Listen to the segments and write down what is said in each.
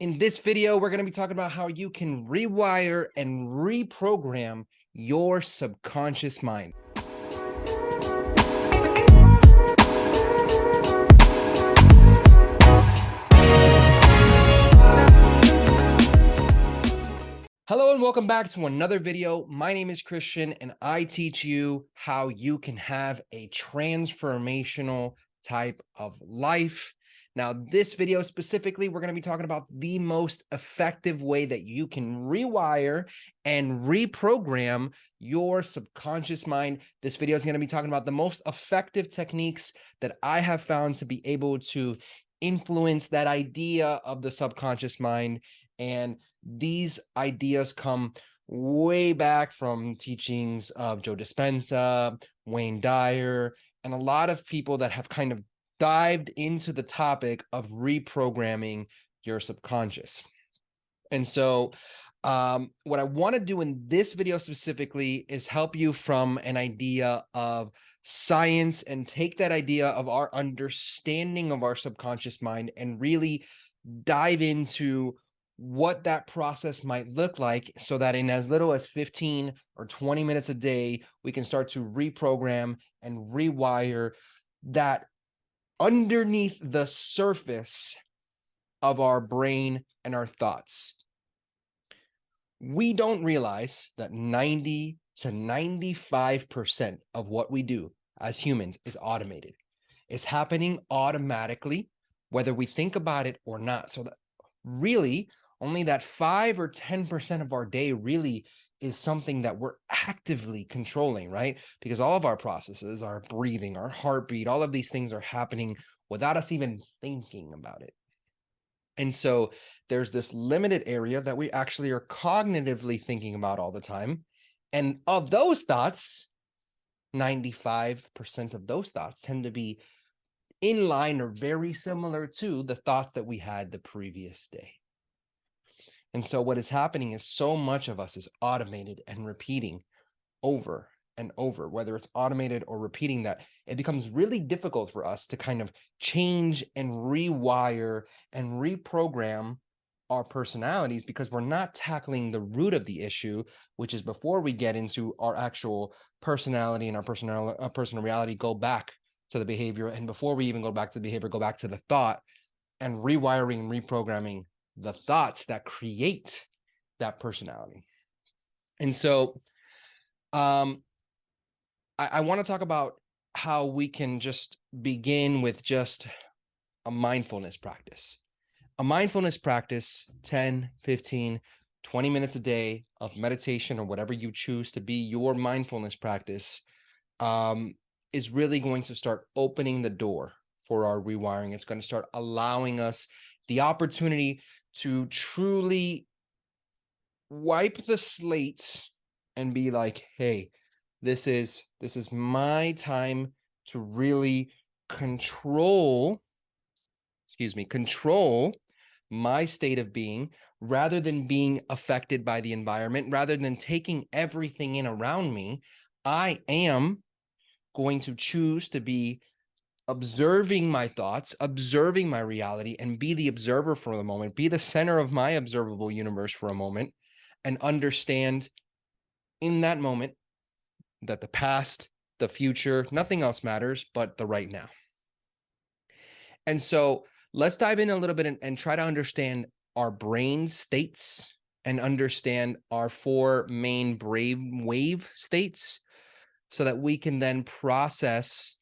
In this video, we're going to be talking about how you can rewire and reprogram your subconscious mind. Hello and welcome back to another video. My name is Christian and I teach you how you can have a transformational type of life. Now, this video specifically, we're going to be talking about the most effective way that you can rewire and reprogram your subconscious mind. This video is going to be talking about the most effective techniques that I have found to be able to influence that idea of the subconscious mind. And these ideas come way back from teachings of Joe Dispenza, Wayne Dyer, and a lot of people that have kind of dived into the topic of reprogramming your subconscious. And so what I want to do in this video specifically is help you from an idea of science and take that idea of our understanding of our subconscious mind and really dive into what that process might look like so that in as little as 15 or 20 minutes a day, we can start to reprogram and rewire that underneath the surface of our brain and our thoughts. We don't realize that 90 to 95% of what we do as humans is automated. It's happening automatically, whether we think about it or not. So that really only that 5 or 10% of our day really is something that we're actively controlling, right? Because all of our processes, our breathing, our heartbeat, all of these things are happening without us even thinking about it. And so there's this limited area that we actually are cognitively thinking about all the time. And of those thoughts, 95% of those thoughts tend to be in line or very similar to the thoughts that we had the previous day. And so what is happening is so much of us is automated and repeating over and over, whether it's automated or repeating, that it becomes really difficult for us to kind of change and rewire and reprogram our personalities because we're not tackling the root of the issue, which is before we get into our actual personality and our personal reality, go back to the behavior. And before we even go back to the behavior, go back to the thought and rewiring and reprogramming the thoughts that create that personality. And so I want to talk about how we can just begin with just a mindfulness practice. A mindfulness practice, 10, 15, 20 minutes a day of meditation or whatever you choose to be your mindfulness practice, is really going to start opening the door for our rewiring. It's going to start allowing us the opportunity to truly wipe the slate and be like, hey, this is my time to really control my state of being, rather than being affected by the environment, rather than taking everything in around me. I am going to choose to be observing my thoughts, observing my reality, and be the observer for the moment, be the center of my observable universe for a moment, and understand in that moment that the past, the future, nothing else matters but the right now. And so let's dive in a little bit and try to understand our brain states and understand our 4 main brainwave states so that we can then process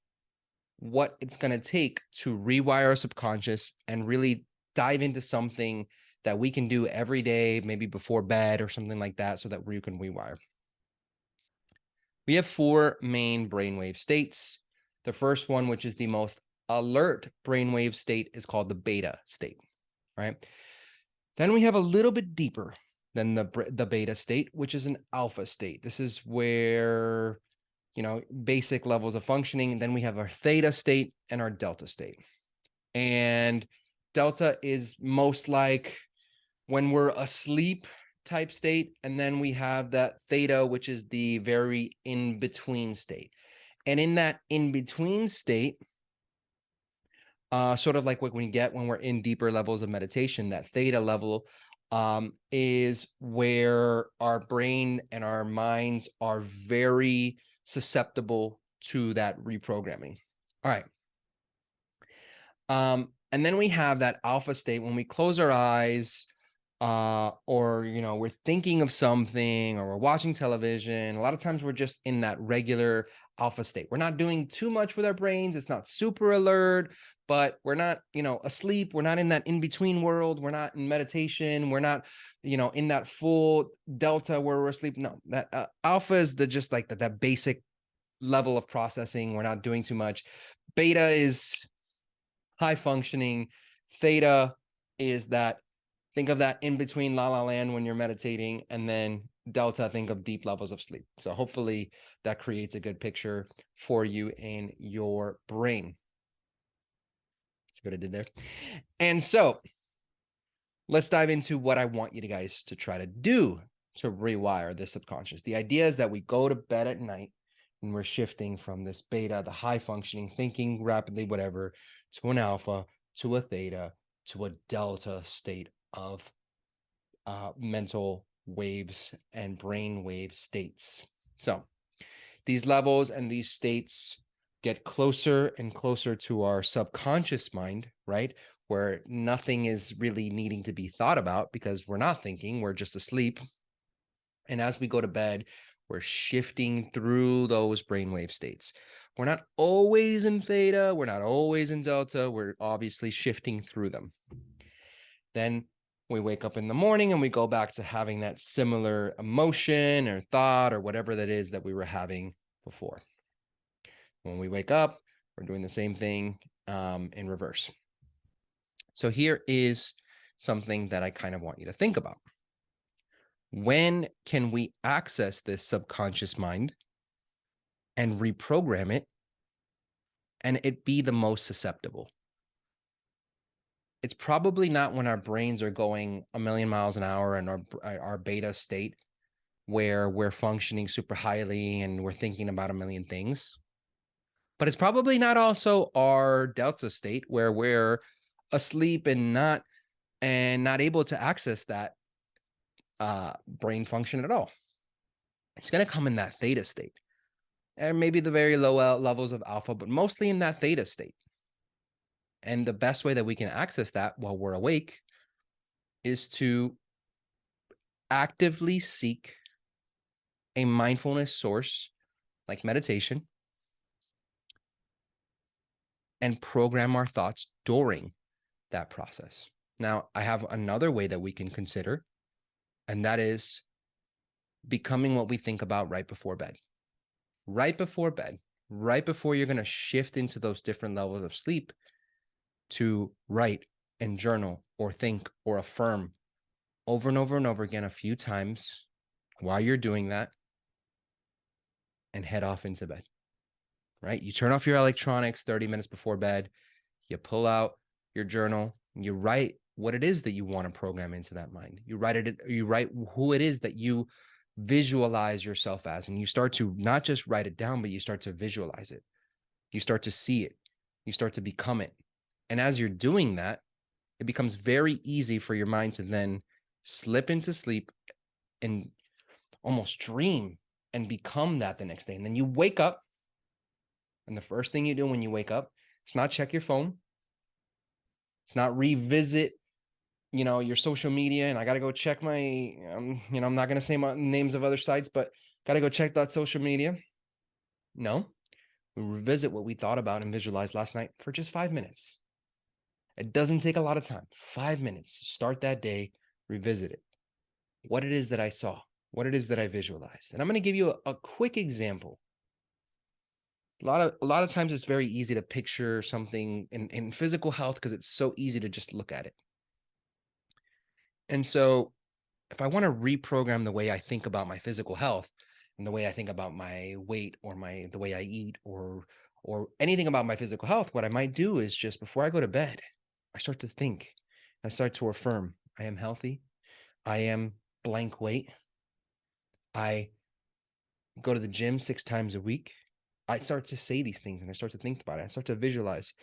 what it's going to take to rewire our subconscious and really dive into something that we can do every day, maybe before bed or something like that, so that we can rewire. We have 4 main brainwave states. The first one, which is the most alert brainwave state, is called the beta state, right? Then we have a little bit deeper than the beta state, which is an alpha state. This is where, basic levels of functioning. And then we have our theta state and our delta state. And delta is most like when we're asleep type state. And then we have that theta, which is the very in-between state. And in that in-between state, sort of like what when we're in deeper levels of meditation, that theta level is where our brain and our minds are very susceptible to that reprogramming. All right. And then we have that alpha state when we close our eyes, or we're thinking of something, or we're watching television. A lot of times we're just in that regular alpha state. We're not doing too much with our brains. It's not super alert, but we're not asleep. We're not in that in-between world. We're not in meditation. We're not in that full delta where we're asleep. No, that alpha is just like that basic level of processing. We're not doing too much. Beta is high functioning. Theta is that, think of that in between la la land when you're meditating, and then delta, think of deep levels of sleep. So hopefully that creates a good picture for you in your brain. See what I did there? And so let's dive into what I want you guys to try to do to rewire the subconscious. The idea is that we go to bed at night and we're shifting from this beta, the high functioning, thinking rapidly, whatever, to an alpha, to a theta, to a delta state of mental waves and brain wave states. So these levels and these states get closer and closer to our subconscious mind, right? Where nothing is really needing to be thought about because we're not thinking, we're just asleep. And as we go to bed, we're shifting through those brainwave states. We're not always in theta, we're not always in delta, we're obviously shifting through them. Then we wake up in the morning and we go back to having that similar emotion or thought or whatever that is that we were having before. When we wake up, we're doing the same thing in reverse. So here is something that I kind of want you to think about. When can we access this subconscious mind and reprogram it and it be the most susceptible? It's probably not when our brains are going a million miles an hour in our beta state where we're functioning super highly and we're thinking about a million things. But it's probably not also our delta state where we're asleep and not able to access that brain function at all. It's going to come in that theta state, and maybe the very low levels of alpha, but mostly in that theta state. And the best way that we can access that while we're awake is to actively seek a mindfulness source like meditation and program our thoughts during that process. Now, I have another way that we can consider, and that is becoming what we think about right before bed. Right before bed, right before you're going to shift into those different levels of sleep, to write and journal or think or affirm over and over and over again a few times while you're doing that, and head off into bed, right? You turn off your electronics 30 minutes before bed, you pull out your journal, you write what it is that you want to program into that mind. You write who it is that you visualize yourself as, and you start to not just write it down, but you start to visualize it. You start to see it. You start to become it. And as you're doing that, it becomes very easy for your mind to then slip into sleep and almost dream and become that the next day. And then you wake up, and the first thing you do when you wake up is not check your phone. It's not revisit, your social media. And I got to go check my, I'm not going to say names of other sites, but got to go check that social media. No, we revisit what we thought about and visualized last night for just 5 minutes. It doesn't take a lot of time. 5 minutes. Start that day, revisit it. What it is that I saw, what it is that I visualized. And I'm going to give you a quick example. A lot of times it's very easy to picture something in physical health because it's so easy to just look at it. And so if I want to reprogram the way I think about my physical health and the way I think about my weight or the way I eat or anything about my physical health, what I might do is just before I go to bed, I start to think, I start to affirm, I am healthy. I am blank weight. I go to the gym 6 times a week. I start to say these things and I start to think about it. I start to visualize.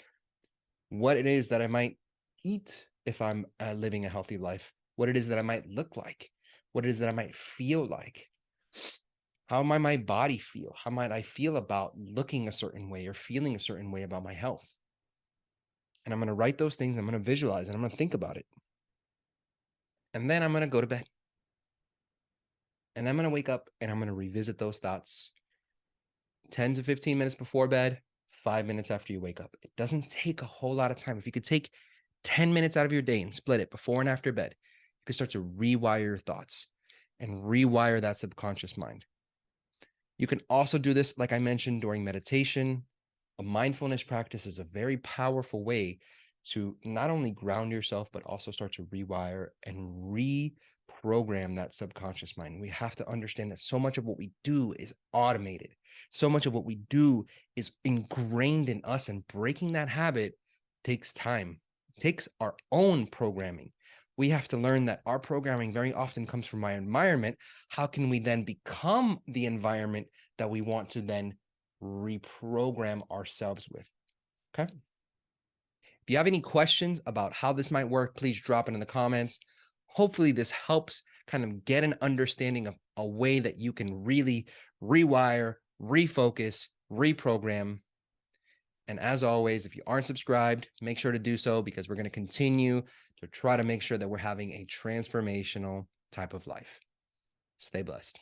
what it is that I might eat if I'm living a healthy life, what it is that I might look like, what it is that I might feel like. How might my body feel? How might I feel about looking a certain way or feeling a certain way about my health? And I'm going to write those things. I'm going to visualize and I'm going to think about it. And then I'm going to go to bed. And I'm going to wake up and I'm going to revisit those thoughts 10 to 15 minutes before bed, 5 minutes after you wake up. It doesn't take a whole lot of time. If you could take 10 minutes out of your day and split it before and after bed, you could start to rewire your thoughts and rewire that subconscious mind. You can also do this, like I mentioned, during meditation. A mindfulness practice is a very powerful way to not only ground yourself, but also start to rewire and reprogram that subconscious mind. We have to understand that so much of what we do is automated. So much of what we do is ingrained in us, and breaking that habit takes time. It takes our own programming. We have to learn that our programming very often comes from our environment. How can we then become the environment that we want to then reprogram ourselves with? Okay. If you have any questions about how this might work, please drop it in the comments. Hopefully this helps kind of get an understanding of a way that you can really rewire, refocus, reprogram. And as always, if you aren't subscribed, make sure to do so, because we're going to continue to try to make sure that we're having a transformational type of life. Stay blessed.